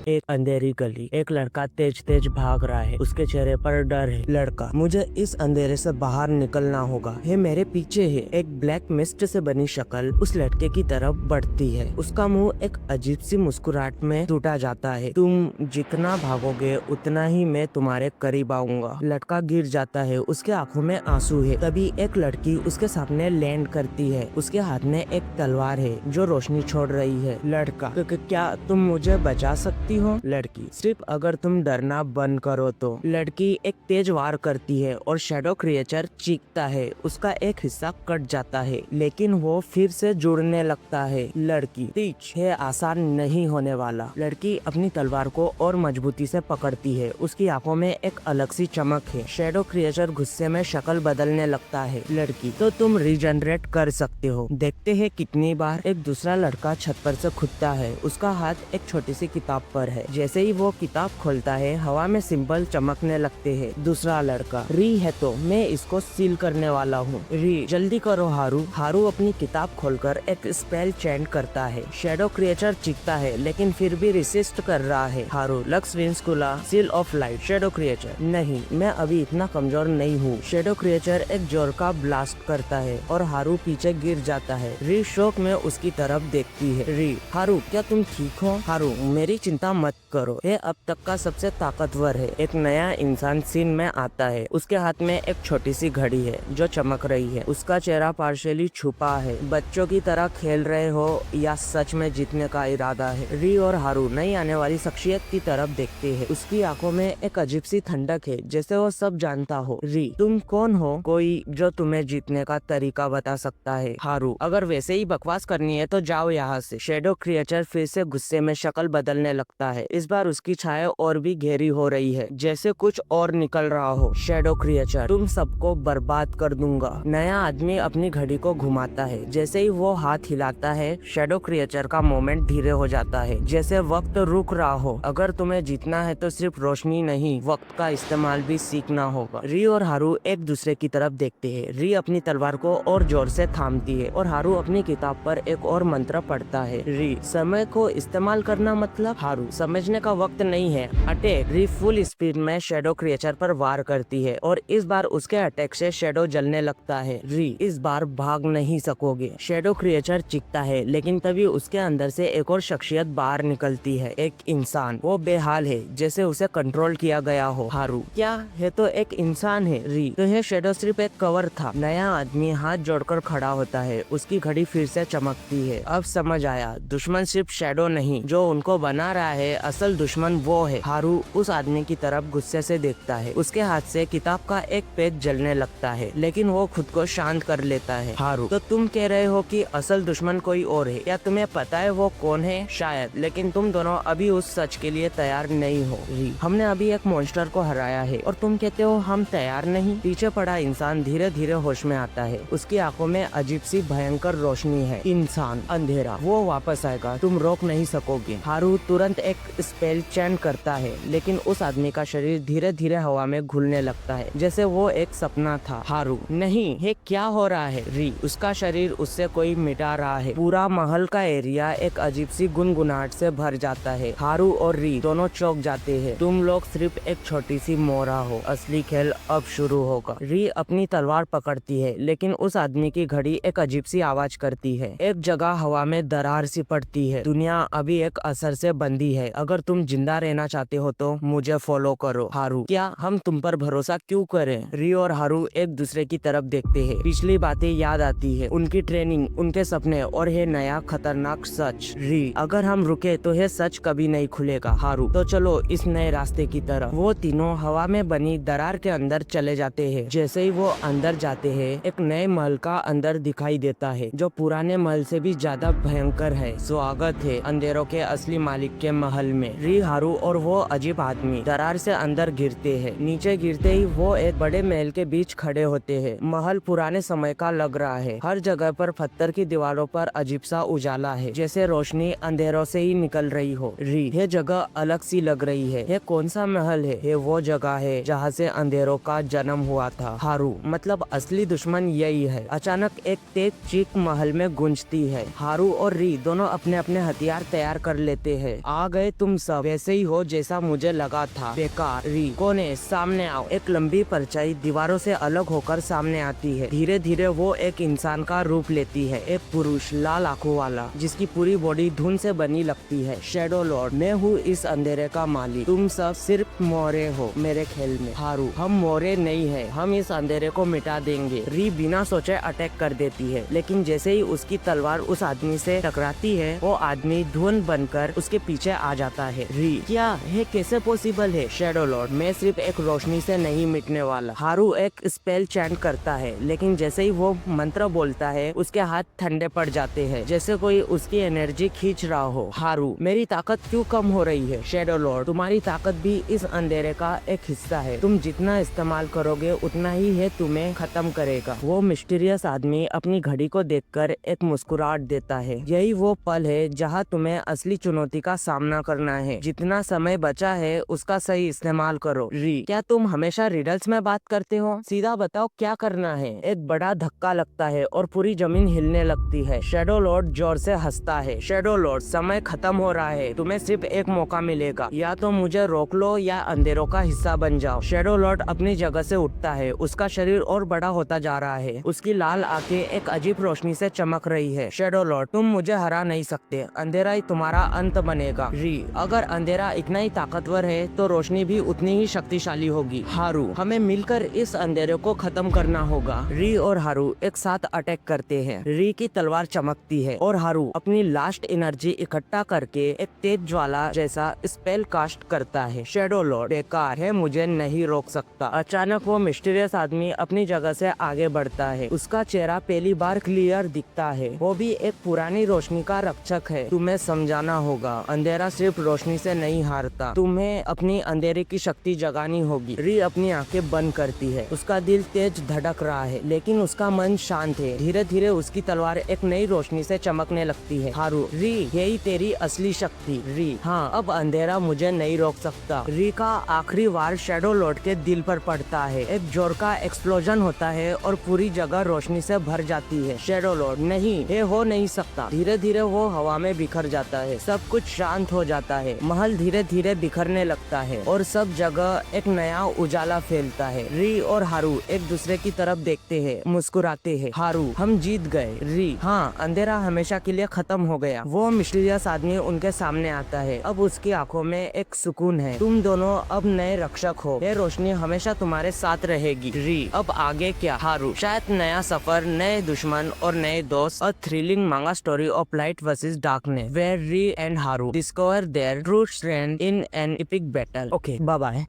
एक अंधेरी गली, एक लड़का तेज तेज भाग रहा है, उसके चेहरे पर डर है। लड़का, मुझे इस अंधेरे से बाहर निकलना होगा। ये मेरे पीछे है। एक ब्लैक मिस्ट से बनी शक्ल उस लड़के की तरफ बढ़ती है। उसका मुंह एक अजीब सी मुस्कुराहट में टूटा जाता है। तुम जितना भागोगे उतना ही मैं तुम्हारे करीब आऊंगा। लड़का गिर जाता है, उसके आंखों में आंसू है। तभी एक लड़की उसके सामने लैंड करती है। उसके हाथ में एक तलवार है जो रोशनी छोड़ रही है। लड़का, क्या तुम मुझे बचा सकती हो? लड़की, सिर्फ अगर तुम डरना बंद करो तो। लड़की एक तेज वार करती है और शैडो क्रिएचर चीखता है। उसका एक हिस्सा कट जाता है लेकिन वो फिर से जुड़ने लगता है। लड़की, तीच है, आसान नहीं होने वाला। लड़की अपनी तलवार को और मजबूती से पकड़ती है। उसकी आंखों में एक अलग सी चमक है। शैडो क्रिएचर गुस्से में शक्ल बदलने लगता है। लड़की, तो तुम रीजनरेट कर सकते हो। देखते हैं कितनी बार। एक दूसरा लड़का छत पर से कूदता है। उसका हाथ एक छोटी सी किताब पर है। जैसे ही वो किताब खोलता है, हवा में सिंबल चमकने लगते हैं। दूसरा लड़का, री है तो मैं इसको सील करने वाला हूँ। री, जल्दी करो हारू। हारू अपनी किताब खोलकर एक स्पेल चैंट करता है। शैडो क्रिएचर चीखता है लेकिन फिर भी रिसिस्ट कर रहा है। Haru, Lux Vinscula, seal of light. Shadow creature, नहीं, मैं अभी इतना कमजोर नहीं हूँ। शैडो क्रिएचर एक जोर का ब्लास्ट करता है और हारू पीछे गिर जाता है। री शौक में उसकी तरफ देखती है। री, हारू, क्या तुम ठीक हो? हारू, मेरी चिंता मत करो, ये अब तक का सबसे ताकतवर है। एक नया इंसान सीन में आता है। उसके हाथ में एक छोटी सी घड़ी है जो चमक रही है। उसका चेहरा पार्शियली छुपा है। बच्चों की तरह खेल रहे हो या सच में जीतने का इरादा है? री और हारू नई आने वाली शख्सियत की तरफ देखते हैं। उसकी आंखों में एक अजीब सी ठंडक है, जैसे वो सब जानता हो। री, तुम कौन हो? कोई जो तुम्हें जीतने का तरीका बता सकता है। हारू, अगर वैसे ही बकवास करनी है तो जाओ यहाँ से। शैडो क्रिएचर फिर से गुस्से में शक्ल बदलने लगता है। इस बार उसकी छाया और भी गहरी हो रही है, जैसे कुछ और निकल रहा हो। शैडो क्रिएचर, तुम सबको बर्बाद कर दूंगा। नया आदमी अपनी घड़ी को घुमाता है। जैसे ही वो हाथ हिलाता है, शैडो क्रिएचर का मोमेंट धीरे हो जाता है, जैसे वक्त रुक रहा हो। अगर तुम्हें जीतना है तो सिर्फ रोशनी नहीं, वक्त का इस्तेमाल भी सीखना होगा। री और हारू एक दूसरे की तरफ देखते हैं। री अपनी तलवार को और जोर से थामती है और हारू अपनी किताब पर एक और मंत्र पढ़ता है। री, समय को इस्तेमाल करना मतलब? हारू, समझने का वक्त नहीं है, अटैक। री फुल स्पीड में शैडो क्रिएचर पर वार करती है और इस बार उसके अटैक से शैडो जलने लगता है। री, इस बार भाग नहीं सकोगे। शैडो क्रिएचर चीखता है लेकिन तभी उसके अंदर से एक और शख्सियत बाहर निकलती है। एक इंसान, वो बेहाल है, जैसे उसे कंट्रोल किया गया हो। हारू, क्या है? तो एक इंसान है। री, तो यह शैडो सिर्फ एक कवर था। नया आदमी हाथ जोड़कर खड़ा होता है। उसकी घड़ी फिर से चमकती है। अब समझ आया, दुश्मन सिर्फ शैडो नहीं, जो उनको बना रहा है, असल दुश्मन वो है। हारू उस आदमी की तरफ गुस्से से देखता है। उसके हाथ से किताब का एक पेज जलने लगता है लेकिन वो खुद को शांत कर लेता है। हारू, तो तुम कह रहे हो कि असल दुश्मन कोई और है? क्या तुम्हें पता है वो कौन है? शायद, लेकिन तुम दोनों अभी उस सच के लिए तैयार नहीं हो। री, हमने अभी एक मॉन्स्टर को हराया है और तुम कहते हो हम तैयार नहीं? पीछे पड़ा इंसान धीरे धीरे होश में आता है। उसकी आंखों में अजीब सी भयंकर रोशनी है। इंसान, अंधेरा, वो वापस आएगा, तुम रोक नहीं सकोगे। हारू तुरंत एक स्पेल चैंट करता है लेकिन उस आदमी का शरीर धीरे धीरे हवा में घुलने लगता है, जैसे वो एक सपना था। हारू, नहीं, ये क्या हो रहा है? री, उसका शरीर उससे कोई मिटा रहा है। पूरा महल का एरिया एक अजीब सी गुनगुनाहट से भर जाता है। हारू और री दोनों चौंक जाते हैं। तुम लोग सिर्फ एक छोटी सी मोरा हो, असली खेल अब शुरू होगा। री अपनी तलवार पकड़ती है लेकिन उस आदमी की घड़ी एक अजीब सी आवाज करती है। एक जगह हवा में दरार सी पड़ती है। दुनिया अभी एक असर से बंधी है। अगर तुम जिंदा रहना चाहते हो तो मुझे फॉलो करो। हारू, क्या हम तुम पर भरोसा क्यों करें? री और हारू एक दूसरे की तरफ देखते हैं। पिछली बातें याद आती है, उनकी ट्रेनिंग, उनके सपने और ये नया खतरनाक सच। री, अगर हम रुके तो यह सच कभी नहीं खुलेगा। हारू, तो चलो इस नए रास्ते की तरफ। वो तीनों हवा में बनी दरार के अंदर चले जाते हैं। जैसे ही वो अंदर जाते हैं, एक नए महल का अंदर दिखाई देता है जो पुराने महल से भी ज्यादा भयंकर है। स्वागत है अंधेरों के असली मालिक के महल में। री, हारू और वो अजीब आदमी दरार बाहर से अंदर गिरते हैं। नीचे गिरते ही वो एक बड़े महल के बीच खड़े होते हैं। महल पुराने समय का लग रहा है। हर जगह पर पत्थर की दीवारों पर अजीब सा उजाला है, जैसे रोशनी अंधेरों से ही निकल रही हो। री, ये जगह अलग सी लग रही है। ये कौन सा महल है? ये वो जगह है जहाँ से अंधेरों का जन्म हुआ था। हारू, मतलब असली दुश्मन यही है। अचानक एक तेज चीख महल में गूंजती है। हारू और री दोनों अपने अपने हथियार तैयार कर लेते हैं। आ गए तुम सब, वैसे ही हो जैसा मुझे लगा था। बेकार। री, कौन है? सामने आओ। एक लंबी परछाई दीवारों से अलग होकर सामने आती है। धीरे धीरे वो एक इंसान का रूप लेती है। एक पुरुष, लाल आंखों वाला, जिसकी पूरी बॉडी धुन से बनी लगती है। शैडो लॉर्ड, मैं हूँ इस अंधेरे का मालिक। तुम सब सिर्फ मोरे हो मेरे खेल में। हारू, हम मोरे नहीं है, हम इस अंधेरे को मिटा देंगे। री बिना सोचे अटैक कर देती है, लेकिन जैसे ही उसकी तलवार उस आदमी से टकराती है, वो आदमी धुन बनकर उसके पीछे आ जाता है। री, क्या है? कैसे पॉसिबल है? शैडो लॉर्ड, मैं सिर्फ एक रोशनी से नहीं मिटने वाला। हारू एक स्पेल चैंट करता है, लेकिन जैसे ही वो मंत्र बोलता है, उसके हाथ ठंडे पड़ जाते हैं, जैसे कोई उसकी एनर्जी खींच रहा हो। हारू, मेरी ताकत क्यों कम हो रही है? शैडो लॉर्ड, तुम्हारी ताकत भी इस अंधेरे का एक हिस्सा है। तुम जितना इस्तेमाल करोगे उतना ही है तुम्हें खत्म करेगा। वो मिस्टीरियस आदमी अपनी घड़ी को देखकर एक मुस्कुराहट देता है। यही वो पल है जहाँ तुम्हें असली चुनौती का सामना करना है। जितना समय बचा है उसका सही इस्तेमाल करो। री, क्या तुम हमेशा रिडल्स में बात करते हो? सीधा बताओ क्या करना है। एक बड़ा धक्का लगता है और पूरी जमीन हिलने लगती है। शैडो लॉर्ड जोर से हंसता है। शैडो लॉर्ड, समय खत्म हो रहा है, तुम्हें सिर्फ एक मौका मिलेगा। या तो मुझे रोक लो या अंधेरों का हिस्सा बन जाओ। शैडो लॉर्ड अपनी जगह से उठता है। उसका शरीर और बड़ा होता जा रहा है। उसकी लाल आंखें एक अजीब रोशनी से चमक रही है। शैडो लॉर्ड, तुम मुझे हरा नहीं सकते। अंधेरा ही तुम्हारा अंत बनेगा। री, अगर अंधेरा इतना ही ताकतवर है तो रोशनी भी उतनी ही शक्तिशाली होगी। हारू, हमें मिलकर इस अंधेरे को खत्म करना होगा। री और हारू एक साथ अटैक करते हैं। री की तलवार चमकती है और हारू अपनी लास्ट एनर्जी इकट्ठा करके एक तेज ज्वाला जैसा स्पेल कास्ट करता है। शैडो लॉर्ड, बेकार है, मुझे नहीं रोक सकता। अचानक वो मिस्टीरियस आदमी अपनी जगह से आगे बढ़ता है। उसका चेहरा पहली बार क्लियर दिखता है। वो भी एक पुरानी रोशनी का रक्षक है। तुम्हें समझाना होगा, अंधेरा सिर्फ रोशनी से नहीं हारता। तुम्हें अपनी अंधेरे की शक्ति जगानी होगी। री अपनी आंखें बंद करती है। उसका दिल तेज धड़क रहा है, लेकिन उसका मन शांत है। धीरे धीरे उसकी तलवार एक नई रोशनी से चमकने लगती है। हारू, री, यही तेरी असली शक्ति। री, हाँ, अब अंधेरा मुझे नहीं रोक सकता। री का आखिरी वार शैडो लॉर्ड के दिल पर पड़ता है। एक जोर का एक्सप्लोजन होता है और पूरी जगह रोशनी से भर जाती है। शैडो लॉर्ड, नहीं, ये हो नहीं सकता। धीरे धीरे वो हवा में बिखर जाता है। सब कुछ शांत हो जाता है। महल धीरे धीरे बिखरने लगता है और सब जगह एक नया उजाला फैलता है। री और हारू एक दूसरे की तरफ देखते हैं, मुस्कुराते हैं। हारू, हम जीत गए। री, हाँ, अंधेरा हमेशा के लिए खत्म हो गया। वो मिस्टीरियस आदमी उनके सामने आता है। अब उसकी आंखों में एक सुकून है। तुम दोनों अब नए रक्षक हो। ये रोशनी हमेशा तुम्हारे साथ रहेगी। री, अब आगे क्या? हारू, शायद नया सफर, नए दुश्मन और नए दोस्त। A thrilling manga story of light versus darkness, where Rei and Haru discover their true strength in an epic battle. Okay, bye bye.